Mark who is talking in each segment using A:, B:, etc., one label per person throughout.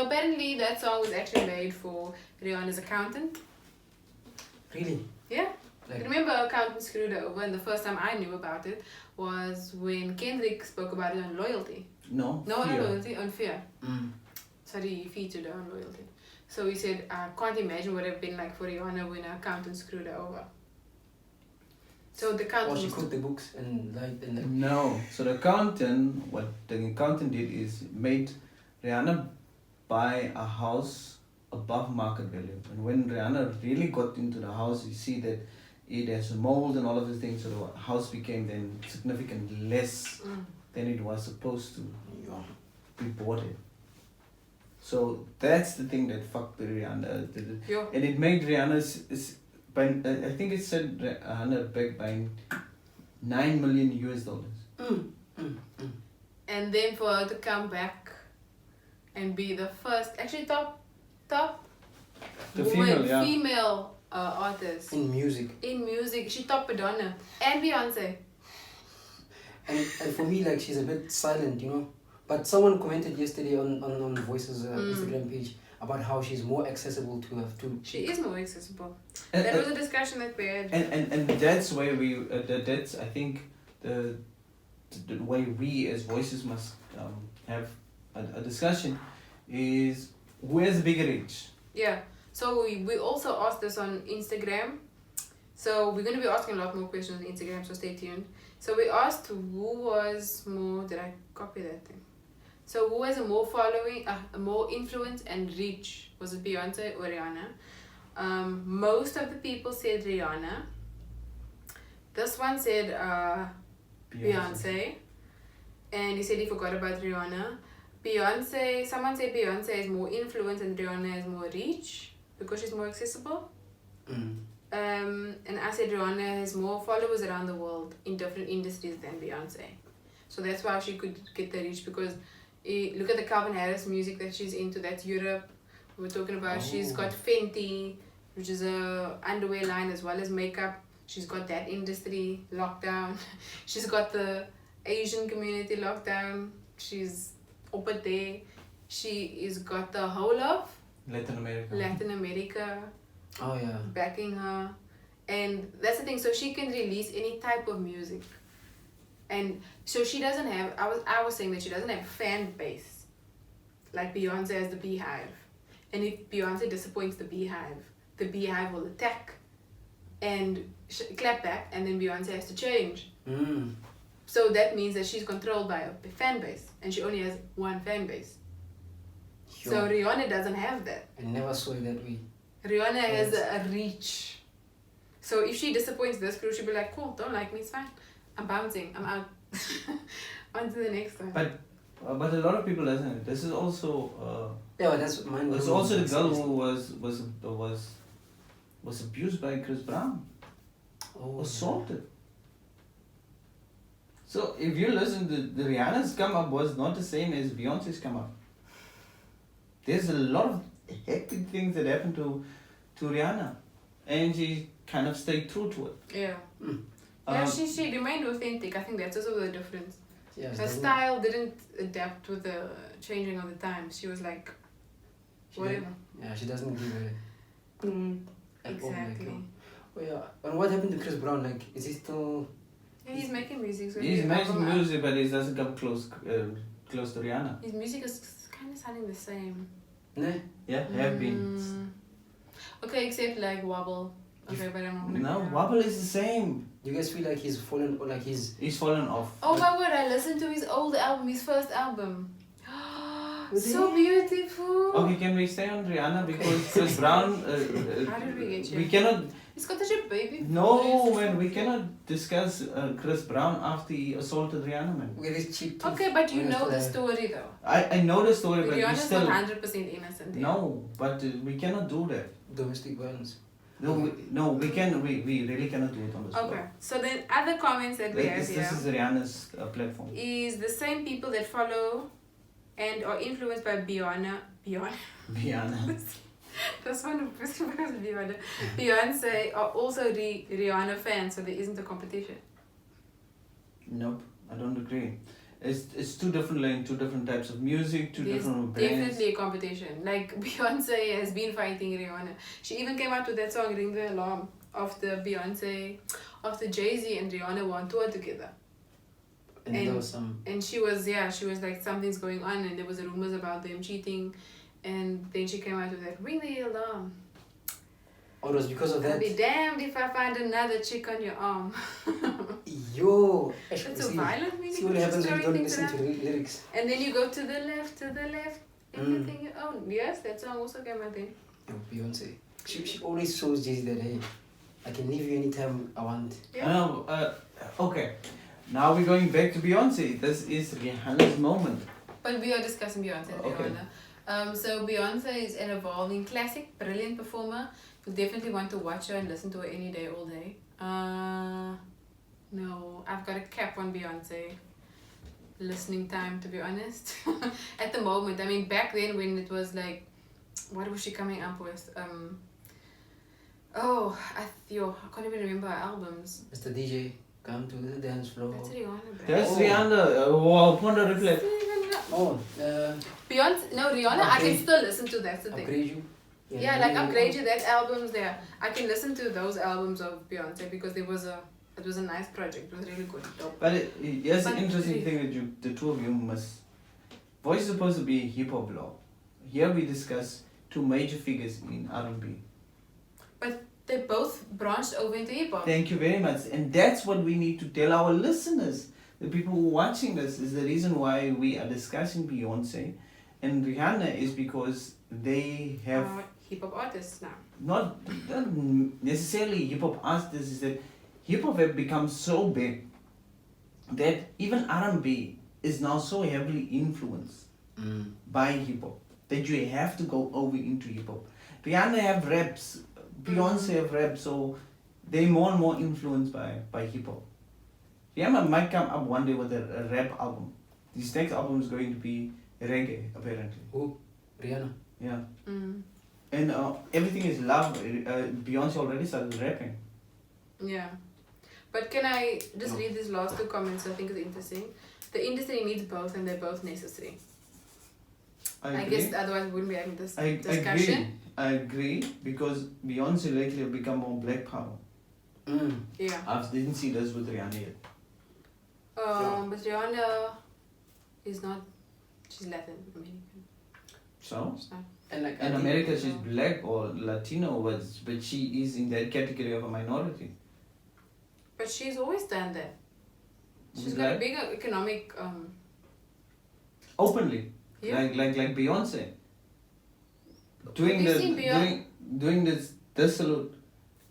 A: So apparently that song was actually made for Rihanna's accountant.
B: Really?
A: Yeah.
B: Like,
A: Remember accountant screwed her over, and the first time I knew about it was when Kendrick spoke about it on Loyalty.
C: No,
A: No,
C: Fear.
A: not Loyalty, on Fear.
B: mm.
A: Sorry, he featured her on Loyalty. So he said, I can't imagine what it would have been like for Rihanna when her accountant screwed her over. So the accountant
B: Or she
A: was
B: cooked the books and like
C: No. So the accountant, what the accountant did is made Rihanna buy a house above market value. And when Rihanna really got into the house, you see that it has mold and all of the things. So the house became then significantly less than it was supposed to be bought in. So that's the thing that fucked the Rihanna.
A: Yeah.
C: And it made Rihanna's, I think it said Rihanna back by $9 million US.
A: And then for her to come back and be the first, actually top
C: The
A: woman,
C: female,
A: female artist
B: in music.
A: in music. She topped Madonna and Beyonce.
B: And for me, like, she's a bit silent, you know. But someone commented yesterday on Voice's Instagram page about how she's more accessible to.
A: She is more accessible.
C: And,
A: That was a discussion that we had.
C: and that's where we that's I think the way we as voices must have a discussion is who has a bigger reach.
A: Yeah. So we also asked this on Instagram. So we're going to be asking a lot more questions on Instagram, so stay tuned. So we asked who was more, did I copy that thing? So who has a more following, a more influence and reach? Was it Beyonce or Rihanna? Most of the people said Rihanna. This one said Beyonce. And he said he forgot about Rihanna. Beyonce, someone said Beyonce has more influence and Rihanna has more reach because she's more accessible. And I said Rihanna has more followers around the world in different industries than Beyonce. So that's why she could get the reach, because look at the Calvin Harris music that she's into, that's Europe. We were talking about, she's got Fenty, which is a underwear line as well as makeup. She's got that industry locked down. She's got the Asian community locked down. She's up there. She is got the whole of
C: Latin
A: America
B: Oh yeah.
A: backing her, and that's the thing. So she can release any type of music, and so she doesn't have. I was saying that she doesn't have a fan base like Beyonce has the Beehive, and if Beyonce disappoints the Beehive will attack and clap back, and then Beyonce has to change. So that means that she's controlled by a fan base, and she only has one fan base.
B: Sure.
A: So Rihanna doesn't have that.
B: I never saw it that way.
A: Rihanna has a reach. So if she disappoints this crew, she'll be like, cool, don't like me, it's fine. I'm bouncing, I'm out. On to the next one.
C: But a lot of people doesn't. This is also
B: Yeah, that's mine.
C: there's also the girl who was abused by Chris Brown. Assaulted. So if you listen to the Rihanna's come up was not the same as Beyonce's come up. There's a lot of hectic things that happened to Rihanna, and she kind of stayed true to it.
A: Yeah. She remained authentic. I think that's also the difference.
B: Yeah,
A: Her style didn't adapt with the changing of the times. She was like, whatever.
B: She doesn't give a.
A: Exactly.
B: Oh yeah. And what happened to Chris Brown? Like, is he still?
A: Yeah, he's making music. So
C: He's making music, but he doesn't come close to Rihanna.
A: His music is kind of sounding the same.
B: Nah.
C: Yeah, have been.
A: Okay, except like Wobble. Okay, but I'm not gonna.
C: No, Wobble is the same.
B: You guys feel like he's fallen, or like he's
C: fallen off.
A: Oh my word! I listened to his old album, his first album. So beautiful.
C: Okay, can we stay on Rihanna because Chris Brown?
A: How did we get here?
C: We cannot.
A: He's got such a baby.
C: No, man, we cannot discuss Chris Brown after he assaulted Rihanna, man.
B: with his cheap.
A: Okay, but you know the story though.
C: I know the story, but we
A: Rihanna's
C: still.
A: not 100% innocent.
C: No, but we cannot do that.
B: Domestic violence.
C: No, we can. We really cannot do it on the spot.
A: Okay, so then other comments that we have
C: This
A: here
C: is Rihanna's platform.
A: is the same people that follow and are influenced by Rihanna. That's one of Beyonce. Beyonce are also Rihanna fans, so there isn't a competition.
C: Nope, I don't agree. It's two different lanes, two different types of music, two
A: There's
C: different brands.
A: definitely a competition. Like Beyonce has been fighting Rihanna. She even came out with that song "Ring the Alarm" after Jay-Z and Rihanna were on tour together.
B: And there was some.
A: And she was like, something's going on, and there was rumors about them cheating, and then she came out with that "Ring the Alarm."
B: Oh, it was because of that.
A: I'll be damned if I find another chick on your arm.
B: Yo,
A: That's so violent music.
B: See what happens when you don't
A: Things
B: listen to
A: around.
B: the lyrics.
A: And then you go to the left, everything you own. Yes, that song also came out then.
B: Yo, Beyonce. She always shows Jay-Z that, hey, I can leave you anytime I want.
A: Yeah.
C: Okay. Now we're going back to Beyonce. This is Rihanna's moment.
A: But we are discussing Beyonce and
C: Okay.
A: Rihanna. So Beyonce is an evolving classic, brilliant performer. You definitely want to watch her and listen to her any day, all day. No, I've got a cap on Beyonce. Listening time, to be honest. At the moment, I mean, back then when it was like, what was she coming up with? I can't even remember her albums.
B: Mr. DJ, come to the dance floor.
A: That's Rihanna, babe.
C: That's
B: Oh.
C: Rihanna. Wow, upon the replay.
B: Oh,
A: Beyonce, no, Rihanna, I can
B: Upgrade.
A: still listen to. That's the thing.
B: upgrade you.
A: Yeah, like Upgrade You, that album's there. I can listen to those albums of Beyonce because it was a nice project. It was really good. Dope.
C: But here's an
A: But-
C: interesting thing that the two of you must. Voice is supposed to be hip hop law. Here we discuss two major figures in R&B.
A: They both branched over into hip hop.
C: Thank you very much. And that's what we need to tell our listeners. The people who are watching this is the reason why we are discussing Beyonce and Rihanna is because they have
A: Hip hop artists now.
C: not necessarily hip hop artists, is that hip hop have become so big that even R&B is now so heavily influenced by hip hop that you have to go over into hip hop. Rihanna have raps, Beyonce have rap, so they're more and more influenced by hip hop. Rihanna might come up one day with a rap album. This next album is going to be reggae, apparently.
B: Who? Rihanna.
C: Yeah.
A: Mm.
C: And everything is love. Beyonce already started rapping.
A: Yeah. But can I just
C: No.
A: read these last two comments? I think it's interesting. The industry needs both and they're both necessary. I guess otherwise we wouldn't be having this discussion.
C: I agree because Beyonce lately have become more black power.
A: Yeah.
C: I didn't see this with Rihanna yet.
A: But Rihanna is not. She's Latin American.
C: So?
A: She's not.
B: And like
C: In America she's black or Latino, but she is in that category of a minority.
A: But she's always done that. She's got
C: Black?
A: a bigger economic.
C: Openly.
A: Yeah.
C: Like Beyonce. Doing
A: Have you
C: the
A: seen
C: doing this salute.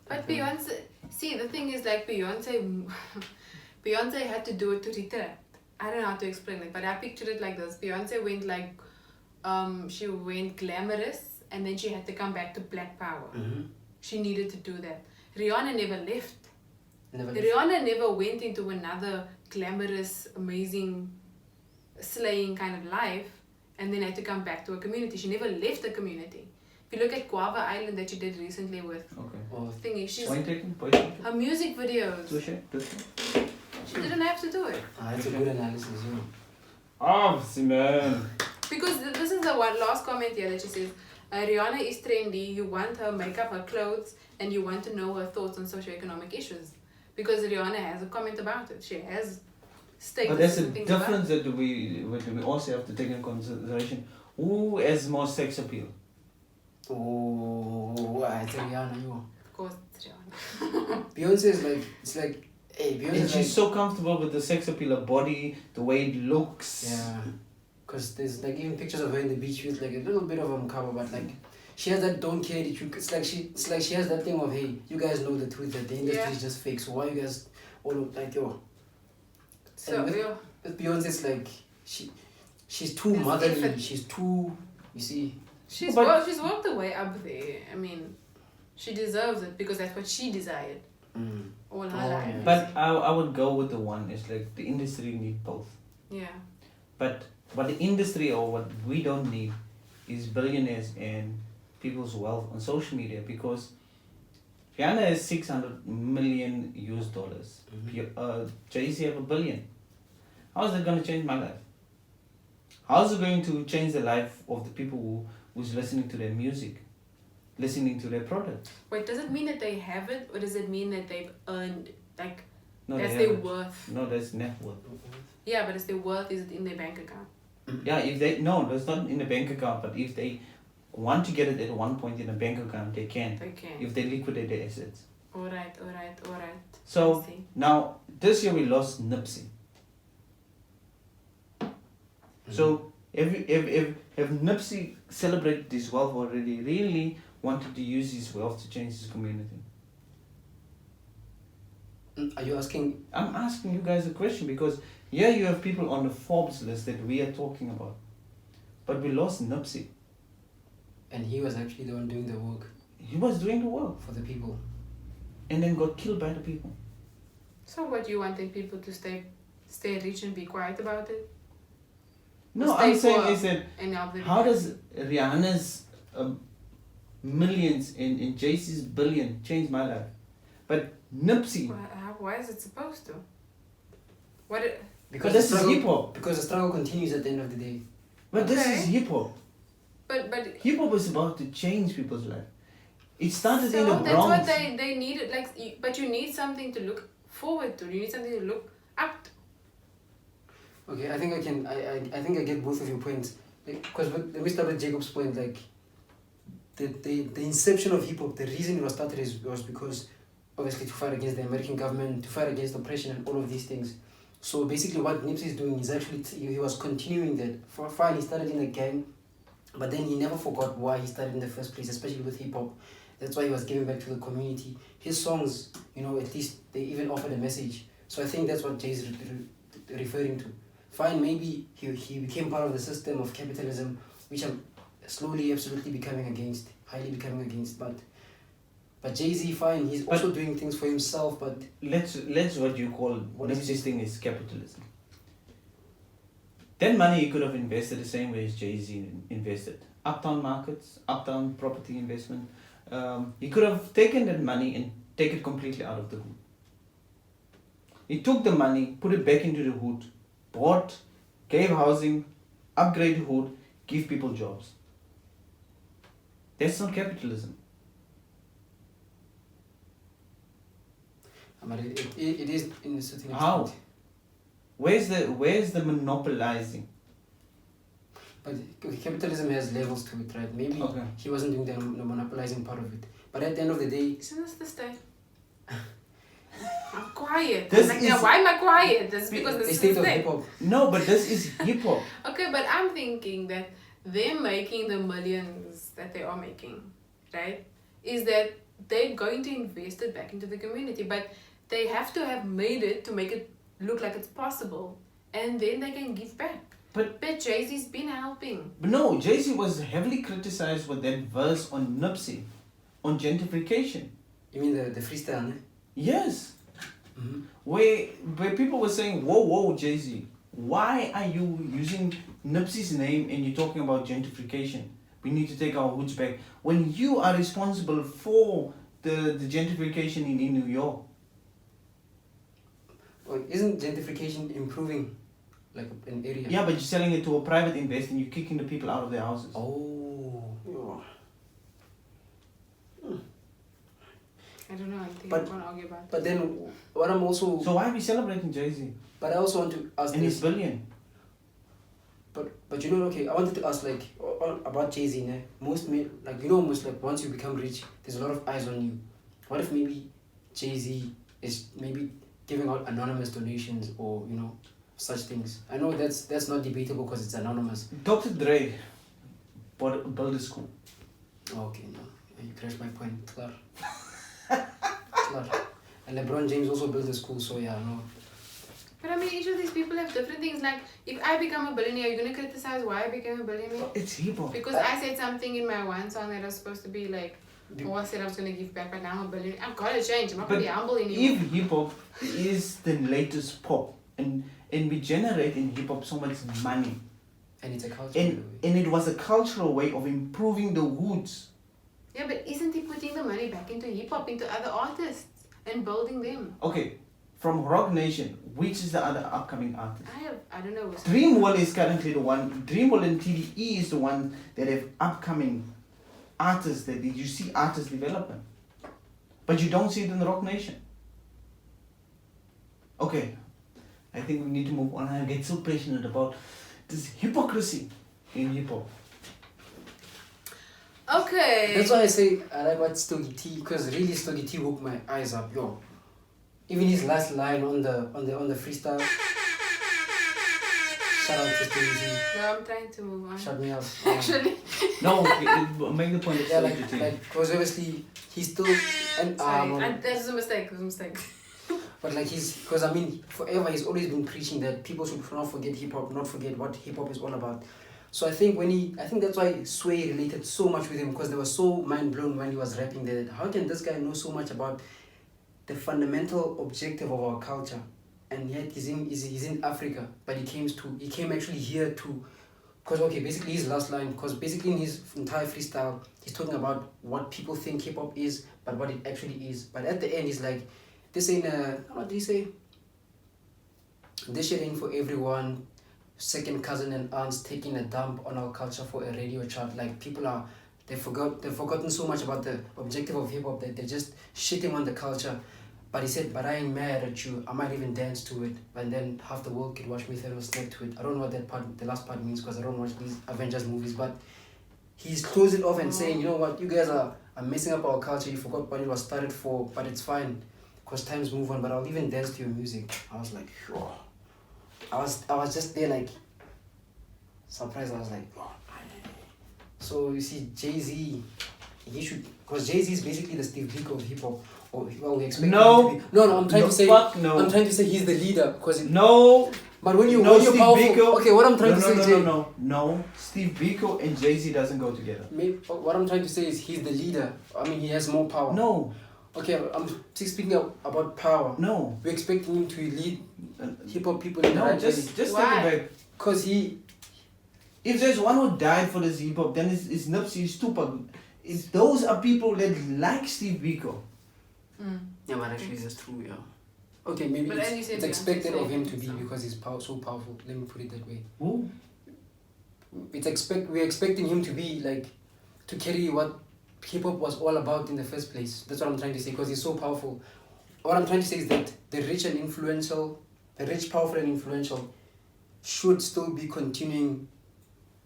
A: But Beyonce, see, the thing is like Beyonce had to do it to retract. I don't know how to explain it, but I pictured it like this. Beyonce went like, she went glamorous and then she had to come back to black power. She needed to do that. Rihanna never left. Rihanna never went into another glamorous, amazing, slaying kind of life and then had to come back to a community. She never left the community. If you look at Guava Island that she did recently with thingy, she's
C: Point taken?
A: her music videos. She didn't have to do it.
B: That's a good analysis, yeah.
C: Oh, Simone.
A: Because this is the one last comment here that she says, Rihanna is trendy, you want her makeup, her clothes, and you want to know her thoughts on socioeconomic issues. Because Rihanna has a comment about it. She has statements.
C: But there's a
A: and things
C: difference that we also have to take into consideration. Who has more sex appeal?
B: Oh, it's Rihanna, yo.
A: Of course, it's Rihanna.
B: Beyonce is like, it's like, hey, Beyonce
C: And
B: is
C: she's
B: like,
C: so comfortable with the sex appeal, her body, the way it looks.
B: yeah. Because there's like even pictures of her in the beach with like a little bit of cover, but like, she has that don't care that you, it's like she has that thing of, hey, you guys know the truth that the industry is just fake, so why you guys all look like, yo.
A: So,
B: with,
A: yeah.
B: with Beyonce, it's like, she's too
A: It's
B: motherly,
A: different.
B: she's too, you see.
A: She's
C: But-
A: she's worked her way up there. I mean, she deserves it because that's what she desired all her life.
B: Yeah.
C: But I would go with the one. It's like the industry need both.
A: Yeah.
C: But what the industry or what we don't need is billionaires and people's wealth on social media because Rihanna has $600 million US. Jay-Z have $1 billion. How is that going to change my life? How is it going to change the life of the people who's listening to their music, listening to their product?
A: Wait, does it mean that they have it, or does it mean that they've earned, like,
C: No,
A: that's
C: they
A: their
C: haven't.
A: worth?
C: No, that's net worth.
A: Yeah, but it's their worth, is it in their bank account?
C: Yeah, if they no, that's not in a bank account. But if they want to get it at one point in a bank account, they can.
A: They can.
C: If they liquidate their assets.
A: Alright.
C: So
A: I see.
C: now this year we lost Nipsey. So if Nipsey celebrated his wealth already, really wanted to use his wealth to change his community?
B: Are you asking?
C: I'm asking you guys a question because here you have people on the Forbes list that we are talking about. But we lost Nipsey.
B: And he was actually the one doing the work
C: He was doing the work
B: for the people.
C: and then got killed by the people.
A: So what, you wanting people to stay rich and be quiet about it?
C: No,
A: Stay
C: I'm saying
A: poor
C: is that
A: and help them?
C: how does Rihanna's millions and Jay-Z's billion change my life? But Nipsey,
A: Why is it supposed to? What?
C: because this is hip hop.
B: Because the struggle continues at the end of the day.
C: But this
A: Okay.
C: is hip hop.
A: But
C: Hip hop is about to change people's life. It started in the
A: so that's
C: Bronx.
A: what they needed. Like, but you need something to look forward to. You need something to look up to.
B: Okay, I think I think I get both of your points. Because let me start with Jacob's point. Like, the inception of hip hop, the reason it was started was because obviously to fight against the American government, to fight against oppression and all of these things. So basically, what Nipsey is doing is actually he was continuing that. For fine, he started in a gang, but then he never forgot why he started in the first place, especially with hip hop. That's why he was giving back to the community. His songs, at least they even offered a message. So I think that's what Jay's referring to. Fine, maybe he became part of the system of capitalism, which I'm slowly, absolutely becoming against, highly becoming against. But Jay-Z, fine, he's also doing things for himself, but...
C: Let's what you call
B: What is
C: Nipsey's thing is capitalism. That money he could have invested the same way as Jay-Z invested. Uptown markets, uptown property investment. He could have taken that money and take it completely out of the hood. He took the money, put it back into the hood, bought, gave housing, upgrade the hood, give people jobs. That's not capitalism.
B: But it is in a certain extent.
C: How? Where's the monopolizing?
B: But okay, capitalism has levels to it, right? Maybe
C: Okay.
B: he wasn't doing the monopolizing part of it. But at the end of the day...
A: Isn't this the state? I'm quiet.
C: This
A: I'm like,
C: is-
A: yeah, why am I quiet? That's because
B: the
A: this is
B: state
A: the
B: of
A: state.
B: hip-hop.
C: No, but this is hip hop.
A: Okay, but I'm thinking that them making the millions that they are making, right, is that they're going to invest it back into the community. But they have to have made it to make it look like it's possible. And then they can give back. But Jay-Z's been helping.
C: But no, Jay-Z was heavily criticized with that verse on Nipsey, on gentrification.
B: You mean the freestyle, ne?
C: Yes.
B: Mm-hmm.
C: Where people were saying, whoa, Jay-Z, why are you using Nipsey's name and you're talking about gentrification? We need to take our hoods back. When you are responsible for the gentrification in New York.
B: Well, isn't gentrification improving like an area?
C: Yeah, but you're selling it to a private investor and you're kicking the people out of their houses.
B: Oh.
A: I don't know. I think
B: But-
A: I'm going to argue about it.
B: But then what I'm also...
C: So why are we celebrating Jay-Z
B: But I also want to ask
C: and his
B: this.
C: billion?
B: But okay, I wanted to ask like about Jay-Z, ne? Most once you become rich, there's a lot of eyes on you. What if maybe Jay-Z is maybe giving out anonymous donations or such things? I know that's not debatable because it's anonymous.
C: Dr. Dre built a school.
B: Okay, no, you crashed my point, Clar. Clar. And LeBron James also built a school, so yeah, no.
A: But I mean, each of these people have different things. Like, if I become a billionaire, you're going to criticize why I became a billionaire?
C: It's hip hop.
A: Because I said something in my one song that was supposed to be like, I said I was going to give back, but now I'm a billionaire. I've got to change. I'm not going to be humble anymore.
C: If hip hop is the latest pop and we generate in hip hop so much money,
B: And it's a culture.
C: and it was a cultural way of improving the hoods.
A: Yeah, but isn't he putting the money back into hip hop, into other artists, and building them?
C: Okay, from Rock Nation, which is the other upcoming artist?
A: I don't know.
C: Dreamworld is currently the one. Dreamworld and TDE is the one that have upcoming artists that you see artists development, but you don't see it in the Rock Nation. Okay, I think we need to move on. I get so passionate about this hypocrisy in hip hop.
A: Okay.
B: That's why I say I like what Stogie T, because really Stogie T woke my eyes up, yo. Even his last line on the freestyle. Shout out to Stogie T.
A: No, I'm trying to move on.
B: Shut me up.
A: Actually.
C: No, make the point.
B: Yeah, like, because obviously he's still and
A: that's a mistake.
B: But like because I mean, forever he's always been preaching that people should not forget hip hop, not forget what hip hop is all about. So I think that's why Sway related so much with him, because they were so mind blown when he was rapping that how can this guy know so much about the fundamental objective of our culture, and yet he's in Africa, but he came actually here to, because okay, basically his last line, because basically in his entire freestyle he's talking about what people think hip hop is, but what it actually is. But at the end he's like, this ain't what did he say? This shit ain't for everyone. Second cousin and aunts taking a dump on our culture for a radio chart. Like they've forgotten so much about the objective of hip hop that they're just shitting on the culture. But he said, but I ain't mad at you. I might even dance to it. And then half the world could watch me snap to it. I don't know what the last part means, because I don't watch these Avengers movies. But he's closed it off and saying, you know what, you guys are messing up our culture. You forgot what it was started for, but it's fine, because times move on. But I'll even dance to your music. I was like, sure. I was just there like surprised. I was like, oh. So you see, Jay-Z, he should, because Jay-Z is basically the Steve Biko of hip hop. Or well, we expect him to be. No, I'm trying to say.
C: No.
B: I'm trying to say he's the leader, because
C: no.
B: But when you're
C: Steve
B: powerful,
C: Biko,
B: okay, what I'm trying to say,
C: no. Steve Biko and Jay-Z doesn't go together.
B: What I'm trying to say is he's the leader. I mean, he has more power.
C: No.
B: Okay, I'm speaking about power.
C: No.
B: We're expecting him to lead hip hop people in the right way.
C: Just take it back.
B: Because
C: if there's one who died for this hip hop, then it's Nipsey, it's Tupac. Those are people that like Steve Biko.
B: Yeah, but actually that's true, yeah. Okay, maybe it's expected of him to be, because he's so powerful. Let me put it that way.
C: Who?
B: We're expecting him to be like, to carry what hip hop was all about in the first place. That's what I'm trying to say, because he's so powerful. What I'm trying to say is that the rich, powerful and influential should still be continuing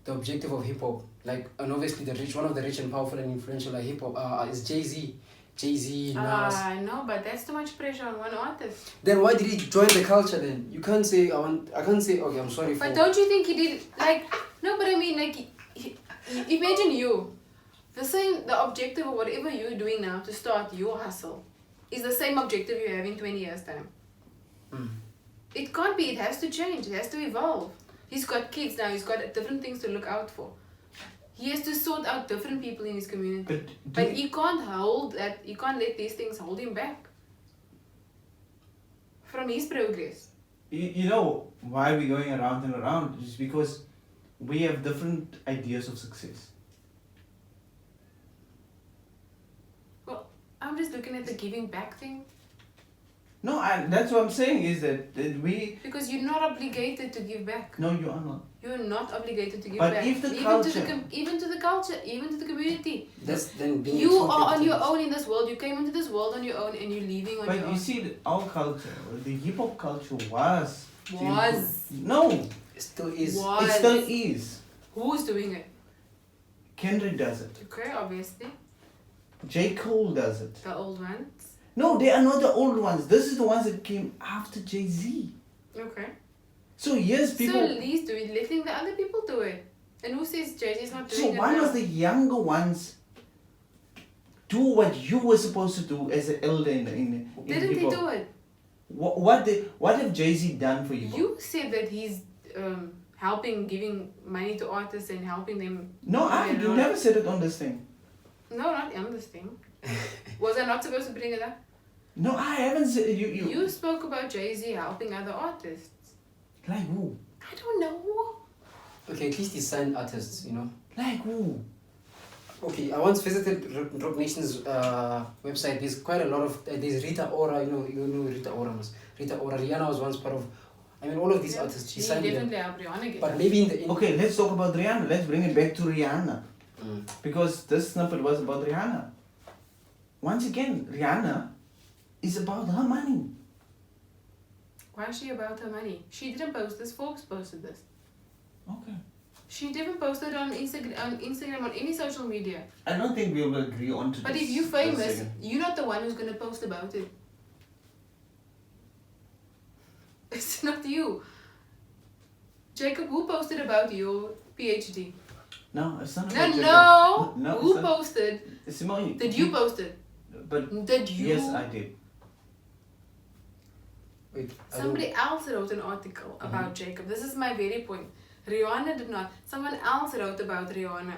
B: the objective of hip hop. Like, and obviously one of the rich and powerful and influential like hip hop is Jay-Z, Nas.
A: I know, but that's too much pressure on one artist.
B: Then why did he join the culture then? You can't say I can't say okay, I'm sorry
A: But don't you think he did no, but I mean imagine you. The objective of whatever you're doing now to start your hustle is the same objective you have in 20 years' time. It can't be, it has to change, it has to evolve. He's got kids now, he's got different things to look out for. He has to sort out different people in his community. But you can't let these things hold him back from his progress.
C: You know why we're going around and around? It's because we have different ideas of success.
A: Well, I'm just looking at the giving back thing.
C: No, that's what I'm saying is that we...
A: Because you're not obligated to give back.
C: No, you are not.
A: You're not obligated to give
C: but
A: back.
C: If the
A: even
C: culture...
A: even to the culture, even to the community.
B: That's then
A: you are on your own in this world. You came into this world on your own and you're leaving on your own.
C: But you see, our culture, the hip-hop culture was... No.
B: It still is.
C: It still is.
A: Who's doing it?
C: Kendrick does it.
A: Okay, obviously.
C: J. Cole does it.
A: The old ones.
C: No, they are not the old ones. This is the ones that came after Jay-Z.
A: Okay.
C: So yes, people...
A: So at least letting the other people do it. And who says Jay-Z's not doing it?
C: So why must the younger ones do what you were supposed to do as an elder in
A: Didn't he
C: hip-hop?
A: do it?
C: What have Jay-Z done for you?
A: You said that he's helping, giving money to artists and helping them.
C: No, you never said it on this thing.
A: No, not on this thing. Was I not supposed to bring it up?
C: No, I haven't said
A: You spoke about Jay-Z helping other artists.
C: Like who?
A: I don't know.
B: Okay, at least he signed artists, you know.
C: Like who?
B: Okay, I once visited Rock Nation's website. There's quite a lot of there's Rita Ora. You know Rita Ora. Rita Ora. Rihanna was once part of. I mean, all of these artists. She signed them.
A: definitely have Rihanna get
B: But
A: that.
B: maybe in the
C: Okay, let's talk about Rihanna. Let's bring it back to Rihanna. Because this snippet was about Rihanna. Once again, Rihanna is about her money.
A: Why is she about her money? She didn't post this. Forbes posted this.
C: Okay.
A: She didn't post it on Instagram, on any social media.
C: I don't think we will agree on to
A: But
C: this.
A: if you're
C: for a
A: famous,
C: second.
A: you're not the one who's going to post about it. It's not you. Jacob, who posted about your PhD?
C: No, it's not
A: No,
C: about
A: no.
C: No,
A: Who
C: it's not.
A: posted?
C: Simone.
A: Did you post it?
C: But
A: Did you?
C: yes, I did.
B: wait.
A: Somebody else wrote an article about Jacob. This is my very point. Rihanna did not. Someone else wrote about Rihanna.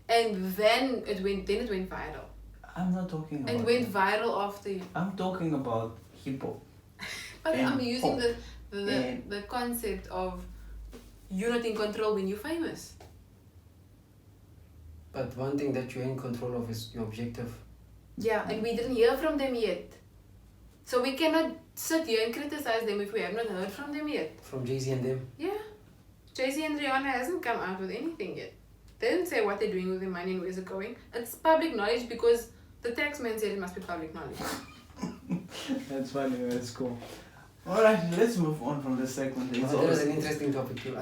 A: And then it went viral.
C: I'm not talking about.
A: It went viral after you.
C: I'm talking about hip hop.
A: But
C: And
A: I'm using
C: pop.
A: the concept of you're not in control when you're famous.
B: But one thing that you're in control of is your objective.
A: Yeah, and we didn't hear from them yet. So we cannot sit here and criticize them if we have not heard from them yet.
B: From Jay-Z and them.
A: Yeah. Jay-Z and Rihanna hasn't come out with anything yet. They didn't say what they're doing with their money and where's it going. It's public knowledge because the tax man said it must be public knowledge.
C: That's funny. That's cool. All right, let's move on from this segment. It's
B: That was
C: all-
B: an interesting topic too.